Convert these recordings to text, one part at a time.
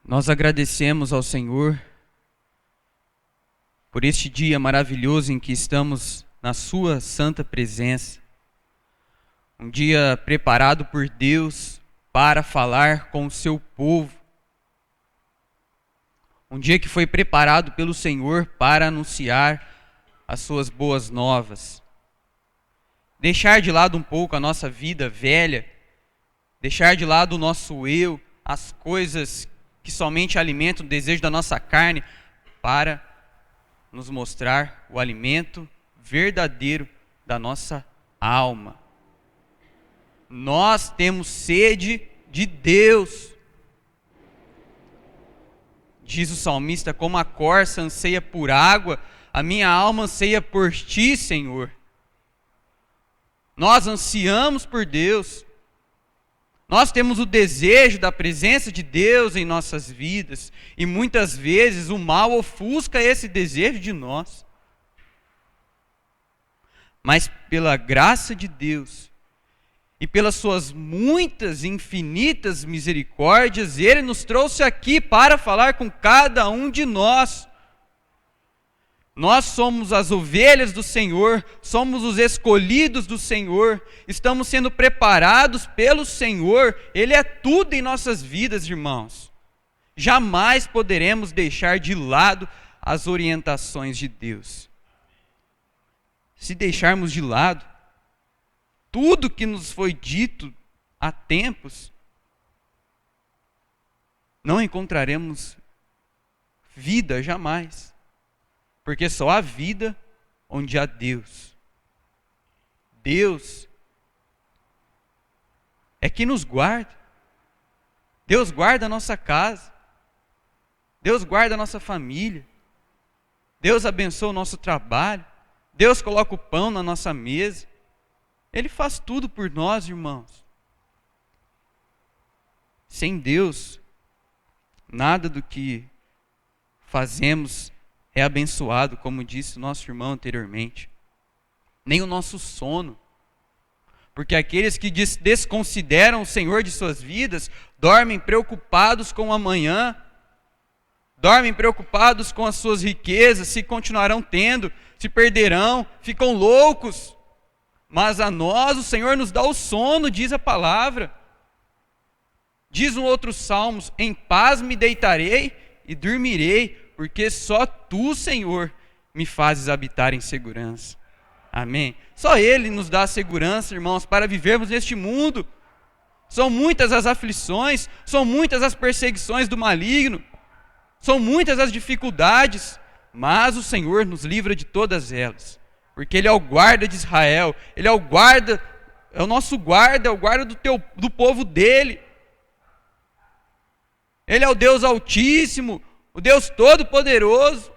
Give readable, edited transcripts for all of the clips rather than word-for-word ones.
Nós agradecemos ao Senhor por este dia maravilhoso em que estamos na Sua santa presença. Um dia preparado por Deus para falar com o seu povo. Um dia que foi preparado pelo Senhor para anunciar as suas boas novas. Deixar de lado um pouco a nossa vida velha, deixar de lado o nosso eu, as coisas que somente alimentam o desejo da nossa carne, para nos mostrar o alimento verdadeiro da nossa alma. Nós temos sede de Deus. Diz o salmista: como a corça anseia por água, a minha alma anseia por ti, Senhor. Nós ansiamos por Deus. Nós temos o desejo da presença de Deus em nossas vidas. E muitas vezes o mal ofusca esse desejo de nós. Mas pela graça de Deus e pelas suas muitas e infinitas misericórdias, Ele nos trouxe aqui para falar com cada um de nós. Nós somos as ovelhas do Senhor, somos os escolhidos do Senhor, estamos sendo preparados pelo Senhor. Ele é tudo em nossas vidas, irmãos. Jamais poderemos deixar de lado as orientações de Deus. Se deixarmos de lado tudo que nos foi dito há tempos, não encontraremos vida jamais. Porque só há vida onde há Deus. Deus é que nos guarda. Deus guarda a nossa casa. Deus guarda a nossa família. Deus abençoa o nosso trabalho. Deus coloca o pão na nossa mesa. Ele faz tudo por nós, irmãos. Sem Deus, nada do que fazemos é abençoado, como disse o nosso irmão anteriormente. Nem o nosso sono. Porque aqueles que desconsideram o Senhor de suas vidas, dormem preocupados com o amanhã, dormem preocupados com as suas riquezas, se continuarão tendo, se perderão, ficam loucos. Mas a nós o Senhor nos dá o sono, diz a palavra. Diz um outro Salmos: em paz me deitarei e dormirei, porque só Tu, Senhor, me fazes habitar em segurança. Amém? Só Ele nos dá a segurança, irmãos, para vivermos neste mundo. São muitas as aflições, são muitas as perseguições do maligno, são muitas as dificuldades, mas o Senhor nos livra de todas elas, porque Ele é o guarda de Israel, Ele é o guarda, é o nosso guarda, é o guarda do povo dEle. Ele é o Deus Altíssimo, o Deus Todo-Poderoso.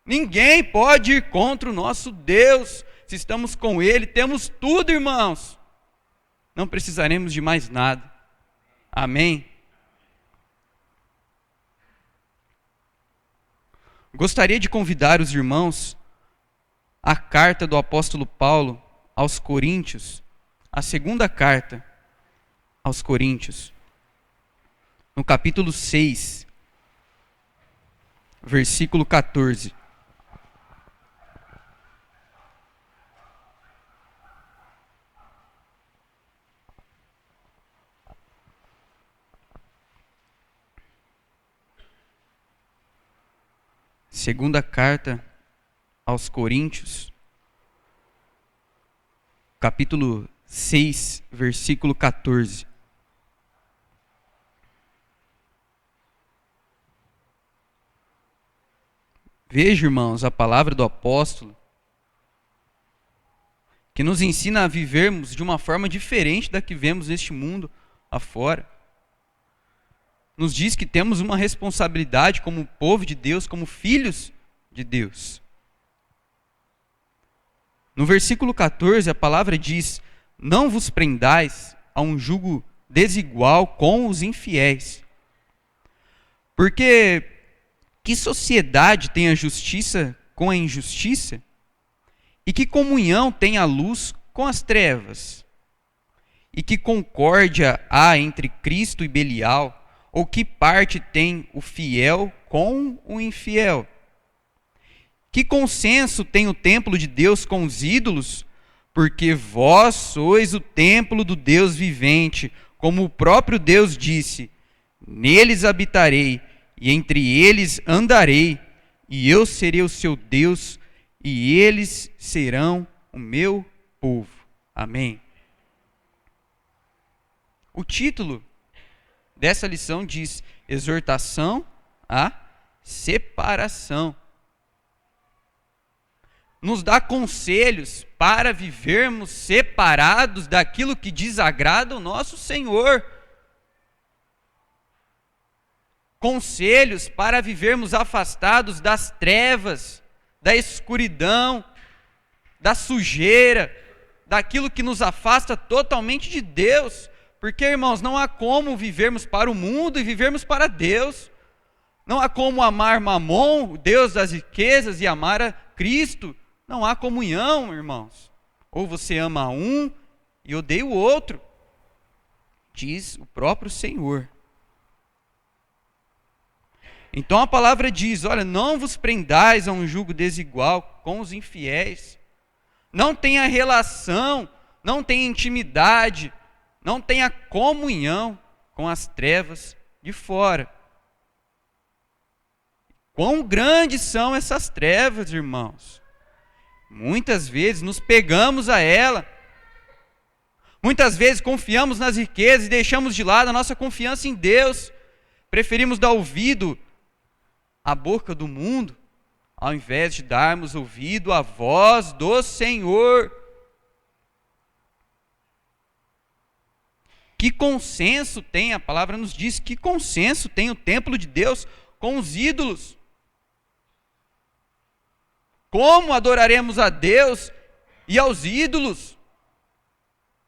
Ninguém pode ir contra o nosso Deus. Se estamos com Ele, temos tudo, irmãos. Não precisaremos de mais nada. Amém? Gostaria de convidar os irmãos à carta do apóstolo Paulo aos Coríntios, a segunda carta aos Coríntios, no capítulo 6, versículo 14. Segunda carta aos Coríntios, capítulo 6, versículo 14. Veja, irmãos, a palavra do apóstolo, que nos ensina a vivermos de uma forma diferente da que vemos neste mundo afora. Nos diz que temos uma responsabilidade como povo de Deus, como filhos de Deus. No versículo 14, a palavra diz: não vos prendais a um jugo desigual com os infiéis. Porque que sociedade tem a justiça com a injustiça? E que comunhão tem a luz com as trevas? E que concórdia há entre Cristo e Belial? Ou que parte tem o fiel com o infiel? Que consenso tem o templo de Deus com os ídolos? Porque vós sois o templo do Deus vivente, como o próprio Deus disse: neles habitarei, e entre eles andarei, e eu serei o seu Deus, e eles serão o meu povo. Amém. O título dessa lição diz: exortação à separação. Nos dá conselhos para vivermos separados daquilo que desagrada o nosso Senhor. Conselhos para vivermos afastados das trevas, da escuridão, da sujeira, daquilo que nos afasta totalmente de Deus. Porque, irmãos, não há como vivermos para o mundo e vivermos para Deus. Não há como amar Mamon, o Deus das riquezas, e amar a Cristo. Não há comunhão, irmãos. Ou você ama um e odeia o outro, diz o próprio Senhor. Então a palavra diz: olha, não vos prendais a um jugo desigual com os infiéis. Não tenha relação, não tenha intimidade, não tenha comunhão com as trevas de fora. Quão grandes são essas trevas, irmãos? Muitas vezes nos pegamos a ela. Muitas vezes confiamos nas riquezas e deixamos de lado a nossa confiança em Deus. Preferimos dar ouvido à boca do mundo, ao invés de darmos ouvido à voz do Senhor. Que consenso tem, a palavra nos diz, que consenso tem o templo de Deus com os ídolos? Como adoraremos a Deus e aos ídolos?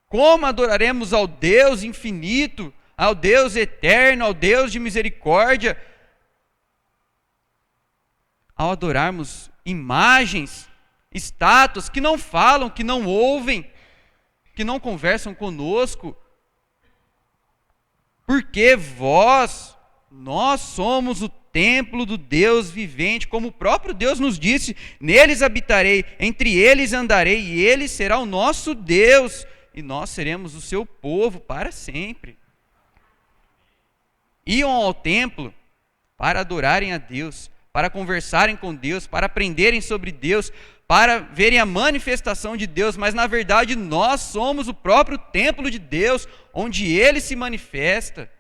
Como adoraremos ao Deus infinito, ao Deus eterno, ao Deus de misericórdia, ao adorarmos imagens, estátuas que não falam, que não ouvem, que não conversam conosco? Porque nós somos o templo do Deus vivente, como o próprio Deus nos disse: neles habitarei, entre eles andarei, e ele será o nosso Deus, e nós seremos o seu povo para sempre. Iam ao templo para adorarem a Deus, para conversarem com Deus, para aprenderem sobre Deus, para verem a manifestação de Deus, mas na verdade nós somos o próprio templo de Deus, onde Ele se manifesta,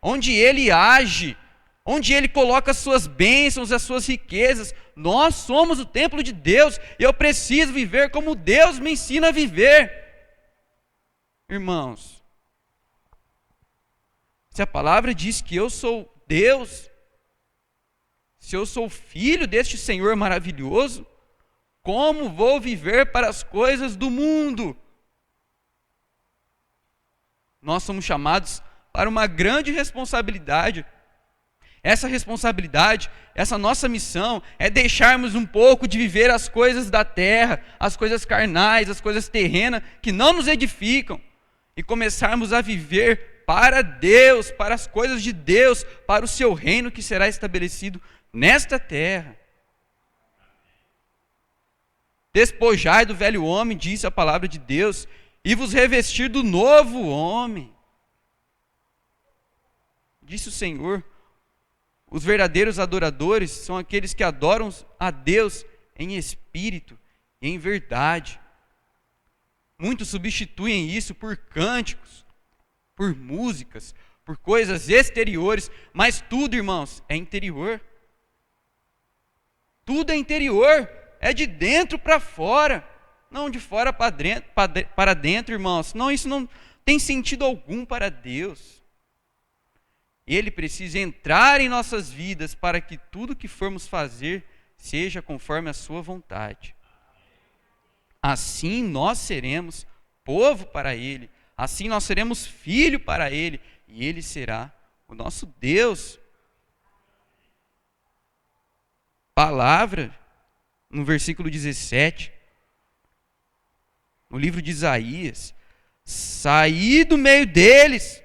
onde Ele age, onde Ele coloca as suas bênçãos, as suas riquezas. Nós somos o templo de Deus, e eu preciso viver como Deus me ensina a viver. Irmãos, se a palavra diz que eu sou Deus, se eu sou filho deste Senhor maravilhoso, como vou viver para as coisas do mundo? Nós somos chamados para uma grande responsabilidade. Essa responsabilidade, essa nossa missão é deixarmos um pouco de viver as coisas da terra, as coisas carnais, as coisas terrenas que não nos edificam, e começarmos a viver para Deus, para as coisas de Deus, para o seu reino que será estabelecido nesta terra. Despojai do velho homem, disse a palavra de Deus, e vos revestir do novo homem. Disse o Senhor: os verdadeiros adoradores são aqueles que adoram a Deus em espírito e em verdade. Muitos substituem isso por cânticos, por músicas, por coisas exteriores, mas tudo, irmãos, é interior. Tudo é interior, é de dentro para fora, não de fora para dentro, irmãos. Não, isso não tem sentido algum para Deus. Ele precisa entrar em nossas vidas para que tudo que formos fazer seja conforme a sua vontade. Assim nós seremos povo para Ele, assim nós seremos filho para Ele, e Ele será o nosso Deus. Palavra, no versículo 17, no livro de Isaías: saí do meio deles.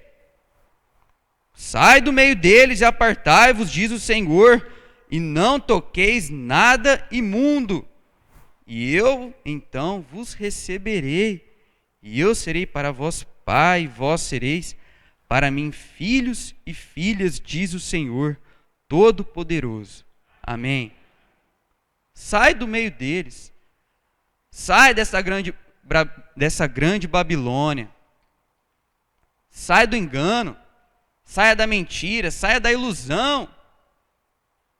Sai do meio deles e apartai-vos, diz o Senhor, e não toqueis nada imundo. E eu, então, vos receberei, e eu serei para vós pai, e vós sereis para mim filhos e filhas, diz o Senhor Todo-Poderoso. Amém. Sai do meio deles. Sai dessa grande Babilônia. Sai do engano. Saia da mentira. Saia da ilusão.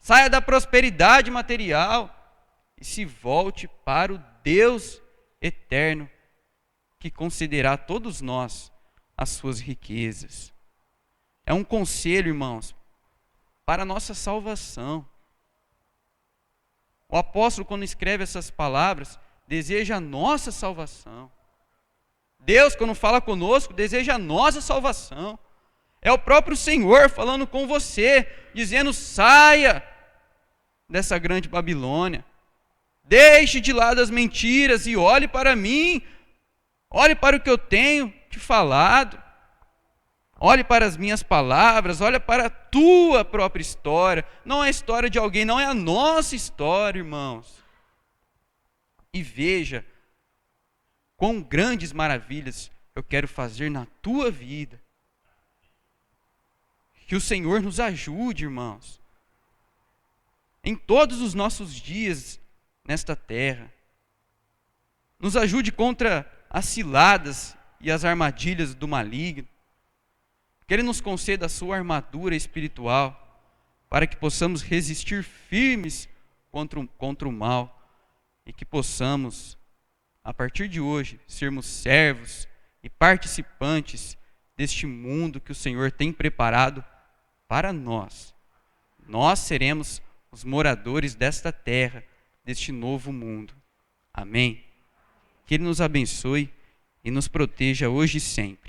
Saia da prosperidade material. E se volte para o Deus eterno, que concederá a todos nós as suas riquezas. É um conselho, irmãos, para a nossa salvação. O apóstolo, quando escreve essas palavras, deseja a nossa salvação. Deus, quando fala conosco, deseja a nossa salvação. É o próprio Senhor falando com você, dizendo: saia dessa grande Babilônia. Deixe de lado as mentiras e olhe para mim. Olhe para o que eu tenho te falado. Olhe para as minhas palavras, olhe para a tua própria história. Não é a história de alguém, não é a nossa história, irmãos. E veja quão grandes maravilhas eu quero fazer na tua vida. Que o Senhor nos ajude, irmãos, em todos os nossos dias nesta terra. Nos ajude contra as ciladas e as armadilhas do maligno. Que Ele nos conceda a sua armadura espiritual, para que possamos resistir firmes contra o mal, e que possamos, a partir de hoje, sermos servos e participantes deste mundo que o Senhor tem preparado para nós. Nós seremos os moradores desta terra, deste novo mundo. Amém? Que Ele nos abençoe e nos proteja hoje e sempre.